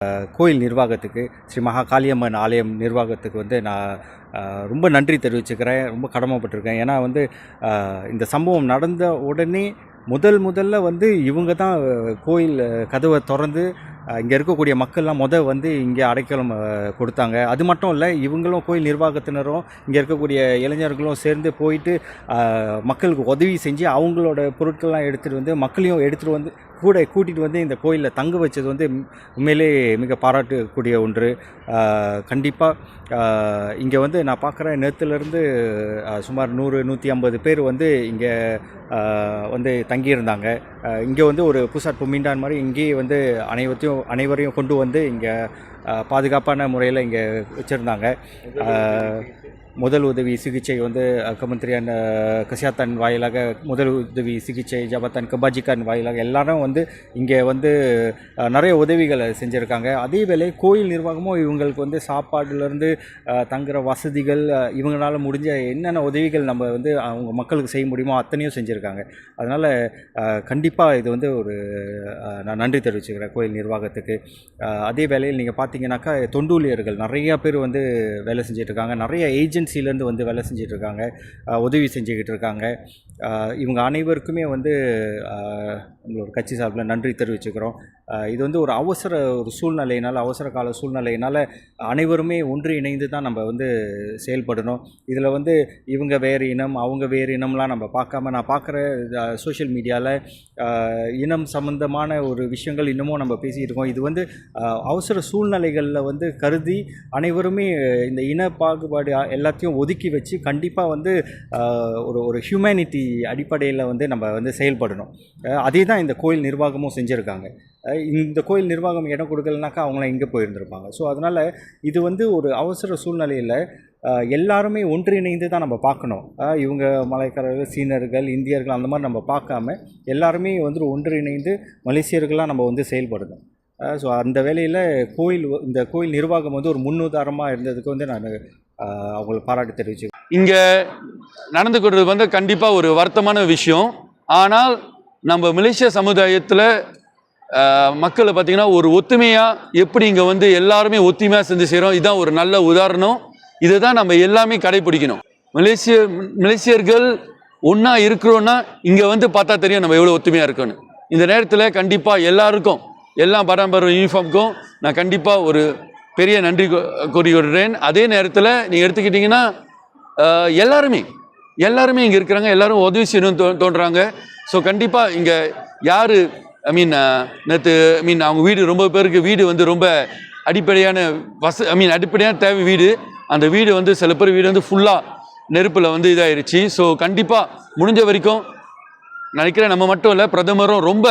கோயில் நிர்வாகத்துக்கு, ஸ்ரீ மகா காளியம்மன் ஆலயம் நிர்வாகத்துக்கு வந்து நான் ரொம்ப நன்றி தெரிவிச்சுக்கிறேன். ரொம்ப கடமைப்பட்டிருக்கேன். ஏன்னா வந்து இந்த சம்பவம் நடந்த உடனே முதல்ல வந்து இவங்க தான் கோயில் கதவை திறந்து இங்கே இருக்கக்கூடிய மக்கள்லாம் வந்து இங்கே அடைக்கலம் கொடுத்தாங்க. அது மட்டும் இல்லை, இவங்களும் கோயில் நிர்வாகத்தினரும் இங்கே இருக்கக்கூடிய இளைஞர்களும் சேர்ந்து போயிட்டு மக்களுக்கு உதவி செஞ்சு அவங்களோட பொருட்கள்லாம் எடுத்துகிட்டு வந்து மக்களையும் எடுத்துகிட்டு வந்து கூட்டிகிட்டு வந்து இந்த கோயிலில் தங்க வச்சது வந்து உண்மையிலே மிக பாராட்டக்கூடிய ஒன்று. கண்டிப்பாக இங்கே வந்து நான் பார்க்குறேன், நேற்றுலேருந்து சுமார் 100-150 பேர் வந்து இங்கே வந்து தங்கியிருந்தாங்க. இங்கே வந்து ஒரு புசாட் புமிண்டான் மாதிரி இங்கேயே வந்து அனைவரையும் கொண்டு வந்து இங்கே பாதுகாப்பான முறையில் இங்கே வச்சுருந்தாங்க. முதல் உதவி சிகிச்சை வந்து கமந்திரியான் கசியாத்தான் வாயிலாக முதல் உதவி சிகிச்சை ஜபத்தான் கபாஜிகான் வாயிலாக எல்லாரும் வந்து இங்கே வந்து நிறைய உதவிகளை செஞ்சுருக்காங்க. அதே வேளை கோயில் நிர்வாகமும் இவங்களுக்கு வந்து சாப்பாடுலேருந்து தங்குற வசதிகள் இவங்களால் முடிஞ்ச என்னென்ன உதவிகள் நம்ம வந்து அவங்க மக்களுக்கு செய்ய முடியுமோ அத்தனையும் செஞ்சுருக்காங்க. அதனால் கண்டிப்பாக இது வந்து நான் நன்றி தெரிவிச்சுக்கிறேன் கோயில் நிர்வாகத்துக்கு. அதே வேளையில் நீங்கள் பார்த்தீங்கன்னாக்கா தொண்டூழியர்கள் நிறையா பேர் வந்து வேலை செஞ்சிட்ருக்காங்க. நிறைய ஏஜென்சிலேருந்து வந்து வேலை செஞ்சிட்ருக்காங்க, உதவி செஞ்சுக்கிட்டு இருக்காங்க. இவங்க அனைவருக்குமே வந்து உங்களோட கட்சி சார்பில் நன்றி தெரிவிச்சுக்கிறோம். இது வந்து ஒரு அவசர கால சூழ்நிலையினால் அனைவருமே ஒன்று இணைந்து தான் நம்ம வந்து செயல்படணும். இதில் வந்து இவங்க வேறு இனம் அவங்க வேறு இனம்லாம் நம்ம பார்க்காம, நான் பார்க்குற சோஷியல் மீடியாவில் இனம் சம்பந்தமான ஒரு விஷயங்கள் இன்னமும் நம்ம பேசிகிட்டு இருக்கோம். இது வந்து அவசர சூழ்நிலைகளில் வந்து கருதி அனைவருமே இந்த இன பாகுபாடு எல்லாத்தையும் ஒதுக்கி வச்சு கண்டிப்பாக வந்து ஒரு ஹியூமனிட்டி அடிப்படையில் வந்து நம்ம வந்து செயல்படணும். அதே தான் இந்த கோயில் நிர்வாகமும் செஞ்சுருக்காங்க. இந்த கோயில் நிர்வாகம் இடம் கொடுக்கலனாக்கா அவங்களாம் எங்கே போயிருந்திருப்பாங்க. ஸோ அதனால் இது வந்து ஒரு அவசர சூழ்நிலையில் எல்லாருமே ஒன்றிணைந்து தான் நம்ம பார்க்கணும். இவங்க மலைக்காரர்கள், சீனர்கள், இந்தியர்கள் அந்த மாதிரி நம்ம பார்க்காம எல்லாருமே வந்து ஒன்றிணைந்து மலேசியர்களாக நம்ம வந்து செயல்படணும். ஸோ அந்த வேளையில் இந்த கோயில் நிர்வாகம் வந்து ஒரு முன்னுதாரணமாக இருந்ததுக்கு வந்து நான் அவங்களுக்கு பாராட்டு தெரிவிச்சு. இங்கே நடந்து கொண்டது வந்து கண்டிப்பாக ஒரு வருத்தமான விஷயம். ஆனால் நம்ம மலேசிய சமுதாயத்தில் மக்களை பார்த்திங்கன்னா ஒரு ஒத்துமையாக எப்படி இங்கே வந்து எல்லாருமே ஒத்துமையாக செஞ்சு செய்கிறோம். இதுதான் ஒரு நல்ல உதாரணம். இதை தான் நம்ம எல்லாமே கடைப்பிடிக்கணும். மலேசியர்கள் ஒன்றா இருக்கிறோன்னா இங்கே வந்து பார்த்தா தெரியும் நம்ம எவ்வளோ ஒத்துமையாக இருக்கோன்னு. இந்த நேரத்தில் கண்டிப்பாக எல்லாருக்கும், எல்லா பாரம்பரிய யூனிஃபார்முக்கும் நான் கண்டிப்பாக ஒரு பெரிய நன்றி கூறிவிடுறேன். அதே நேரத்தில் நீங்கள் எடுத்துக்கிட்டிங்கன்னா எல்லாருமே இங்கே இருக்கிறாங்க, எல்லோரும் உதவி செய்யணும்னு தோன்றுறாங்க. ஸோ கண்டிப்பாக இங்கே யார் அவங்க வீடு ரொம்ப பேருக்கு வீடு வந்து ரொம்ப அடிப்படையான அடிப்படையான தேவை வீடு. அந்த வீடு வந்து சில பேர் வீடு வந்து ஃபுல்லாக நெருப்பில் வந்து இதாகிடுச்சு. ஸோ கண்டிப்பாக முடிஞ்ச வரைக்கும் நினைக்கிறேன், நம்ம மட்டும் இல்லை, பிரதமரும் ரொம்ப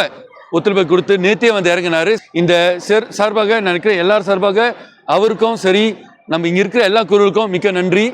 ஒத்துழைப்பை கொடுத்து நேற்றே வந்து இறங்கினார். இந்த சார்பாக நினைக்கிறேன், எல்லார் சார்பாக அவருக்கும் சரி, நம்ம இங்கே இருக்கிற எல்லா குழுவுக்கும் மிக்க நன்றி.